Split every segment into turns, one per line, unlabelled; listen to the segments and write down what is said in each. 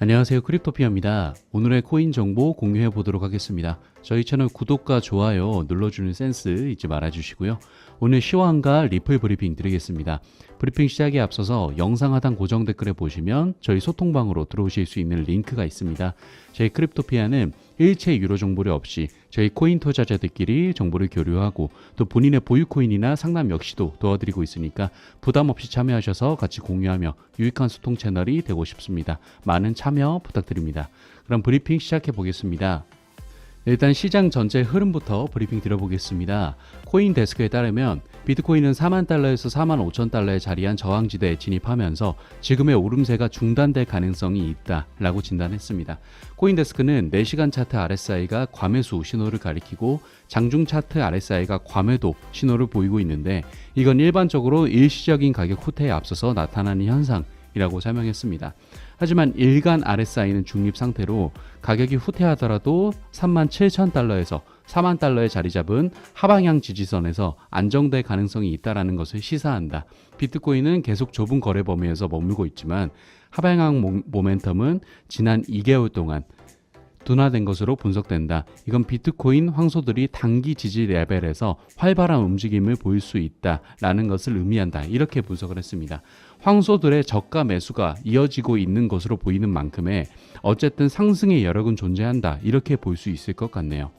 안녕하세요, 크립토피아입니다. 오늘의 코인 정보 공유해 보도록 하겠습니다. 저희 채널 구독과 좋아요 눌러주는 센스 잊지 말아주시고요. 오늘 시황과 리플 브리핑 드리겠습니다. 브리핑 시작에 앞서서 영상 하단 고정 댓글에 보시면 저희 소통방으로 들어오실 수 있는 링크가 있습니다. 저희 크립토피아는 일체 유료 정보료 없이 저희 코인 투자자들끼리 정보를 교류하고 또 본인의 보유 코인이나 상담 역시도 도와드리고 있으니까 부담 없이 참여하셔서 같이 공유하며 유익한 소통 채널이 되고 싶습니다. 많은 참여 부탁드립니다. 그럼 브리핑 시작해 보겠습니다. 일단 시장 전체 흐름부터 브리핑 드려보겠습니다. 코인데스크에 따르면 비트코인은 4만 달러에서 4만 5천 달러에 자리한 저항지대에 진입하면서 지금의 오름세가 중단될 가능성이 있다라고 진단했습니다. 코인데스크는 4시간 차트 RSI가 과매수 신호를 가리키고 장중 차트 RSI가 과매도 신호를 보이고 있는데 이건 일반적으로 일시적인 가격 후퇴에 앞서서 나타나는 현상이라고 설명했습니다. 하지만 일간 RSI는 중립 상태로 가격이 후퇴하더라도 37,000달러에서 4만 달러에 자리 잡은 하방향 지지선에서 안정될 가능성이 있다는 것을 시사한다. 비트코인은 계속 좁은 거래 범위에서 머물고 있지만 하방향 모멘텀은 지난 2개월 동안 둔화된 것으로 분석된다. 이건 비트코인 황소들이 단기 지지 레벨에서 활발한 움직임을 보일 수 있다라는 것을 의미한다. 이렇게 분석을 했습니다. 황소들의 저가 매수가 이어지고 있는 것으로 보이는 만큼의 어쨌든 상승의 여력은 존재한다. 이렇게 볼 수 있을 것 같네요.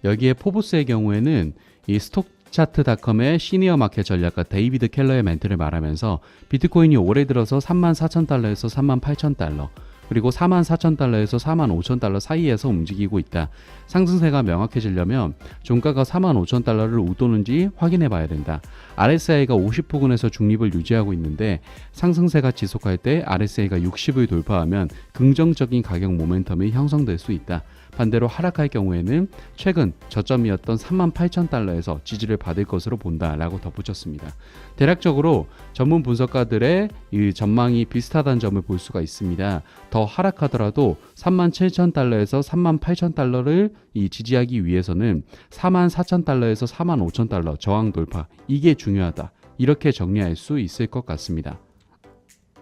여기에 포브스의 경우에는 이 스톡차트닷컴의 시니어 마켓 전략가 데이비드 켈러의 멘트를 말하면서 비트코인이 올해 들어서 34,000달러에서 38,000달러 그리고 44,000달러에서 45,000달러 사이에서 움직이고 있다. 상승세가 명확해지려면 종가가 45,000달러를 웃도는지 확인해 봐야 된다. RSI가 50 부근에서 중립을 유지하고 있는데 상승세가 지속할 때 RSI가 60을 돌파하면 긍정적인 가격 모멘텀이 형성될 수 있다. 반대로 하락할 경우에는 최근 저점이었던 38,000달러에서 지지를 받을 것으로 본다라고 덧붙였습니다. 대략적으로 전문 분석가들의 이 전망이 비슷하다는 점을 볼 수가 있습니다. 더 하락하더라도 37,000달러에서 38,000달러를 지지하기 위해서는 44,000달러에서 45,000달러 저항 돌파, 이게 중요하다. 이렇게 정리할 수 있을 것 같습니다.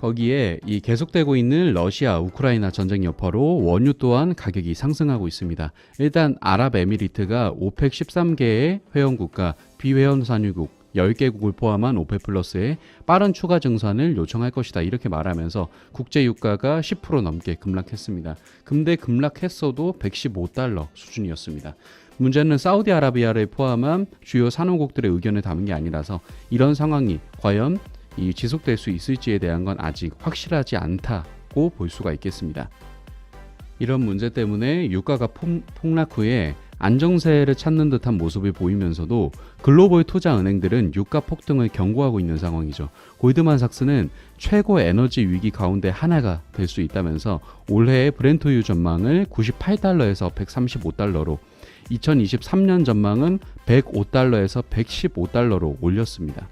거기에 이 계속되고 있는 러시아 우크라이나 전쟁 여파로 원유 또한 가격이 상승하고 있습니다. 일단 아랍에미리트가 오펙 13개의 회원국과 비회원 산유국 10개국을 포함한 오펙 플러스에 빠른 추가 증산을 요청할 것이다. 이렇게 말하면서 국제 유가가 10% 넘게 급락했습니다. 근데 급락했어도 115달러 수준이었습니다. 문제는 사우디아라비아를 포함한 주요 산유국들의 의견을 담은 게 아니라서 이런 상황이 과연 지속될 수 있을지에 대한 건 아직 확실하지 않다고 볼 수가 있겠습니다. 이런 문제 때문에 유가가 폭락 후에 안정세를 찾는 듯한 모습을 보이면서도 글로벌 투자 은행들은 유가 폭등을 경고하고 있는 상황이죠. 골드만삭스는 최고 에너지 위기 가운데 하나가 될 수 있다면서 올해의 브렌트유 전망을 98달러에서 135달러로 2023년 전망은 105달러에서 115달러로 올렸습니다.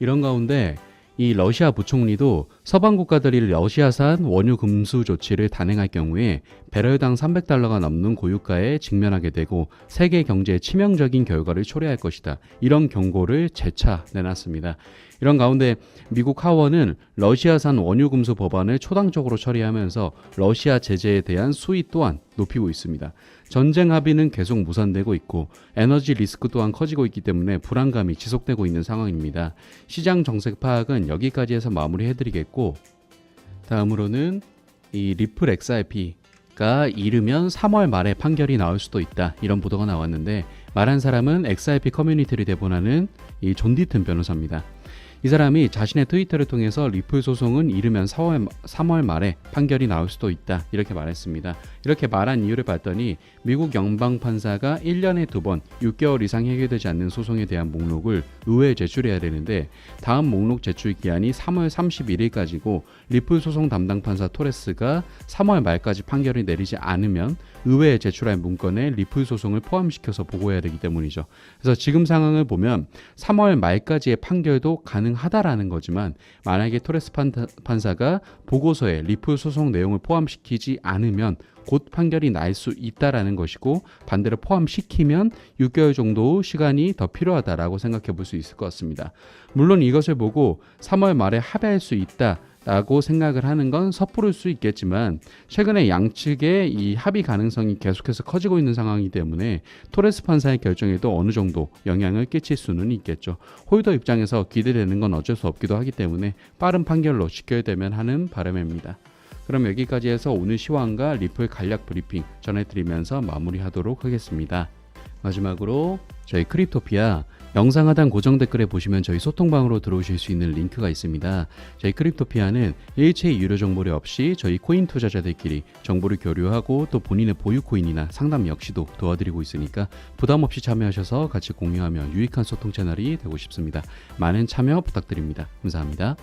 이런 가운데 이 러시아 부총리도 서방 국가들이 러시아산 원유 금수 조치를 단행할 경우에 배럴당 300달러가 넘는 고유가에 직면하게 되고 세계 경제에 치명적인 결과를 초래할 것이다. 이런 경고를 재차 내놨습니다. 이런 가운데 미국 하원은 러시아산 원유 금수 법안을 초당적으로 처리하면서 러시아 제재에 대한 수위 또한 높이고 있습니다. 전쟁 합의는 계속 무산되고 있고 에너지 리스크 또한 커지고 있기 때문에 불안감이 지속되고 있는 상황입니다. 시장 정책 파악은 여기까지 해서 마무리해드리겠고, 다음으로는 이 리플 XRP가 이르면 3월 말에 판결이 나올 수도 있다. 이런 보도가 나왔는데 말한 사람은 XRP 커뮤니티를 대본하는 이 존 디튼 변호사입니다. 이 사람이 자신의 트위터를 통해서 리플 소송은 이르면 3월 말에 판결이 나올 수도 있다. 이렇게 말했습니다. 이렇게 말한 이유를 봤더니 미국 연방판사가 1년에 2번 6개월 이상 해결되지 않는 소송에 대한 목록을 의회에 제출해야 되는데 다음 목록 제출 기한이 3월 31일까지고 리플 소송 담당 판사 토레스가 3월 말까지 판결을 내리지 않으면 의회에 제출할 문건에 리플 소송을 포함시켜서 보고해야 되기 때문이죠. 그래서 지금 상황을 보면 3월 말까지의 판결도 가능하다라는 거지만 만약에 토레스 판사가 보고서에 리플 소송 내용을 포함시키지 않으면 곧 판결이 날 수 있다라는 것이고 반대로 포함시키면 6개월 정도 시간이 더 필요하다라고 생각해 볼 수 있을 것 같습니다. 물론 이것을 보고 3월 말에 합의할 수 있다 라고 생각을 하는 건 섣부를 수 있겠지만 최근에 양측의 이 합의 가능성이 계속해서 커지고 있는 상황이기 때문에 토레스 판사의 결정에도 어느 정도 영향을 끼칠 수는 있겠죠. 홀더 입장에서 기대되는 건 어쩔 수 없기도 하기 때문에 빠른 판결로 지켜야 되면 하는 바람입니다. 그럼 여기까지 해서 오늘 시황과 리플 간략 브리핑 전해드리면서 마무리하도록 하겠습니다. 마지막으로 저희 크립토피아 영상 하단 고정 댓글에 보시면 저희 소통방으로 들어오실 수 있는 링크가 있습니다. 저희 크립토피아는 일체의 유료 정보료 없이 저희 코인 투자자들끼리 정보를 교류하고 또 본인의 보유 코인이나 상담 역시도 도와드리고 있으니까 부담 없이 참여하셔서 같이 공유하며 유익한 소통 채널이 되고 싶습니다. 많은 참여 부탁드립니다. 감사합니다.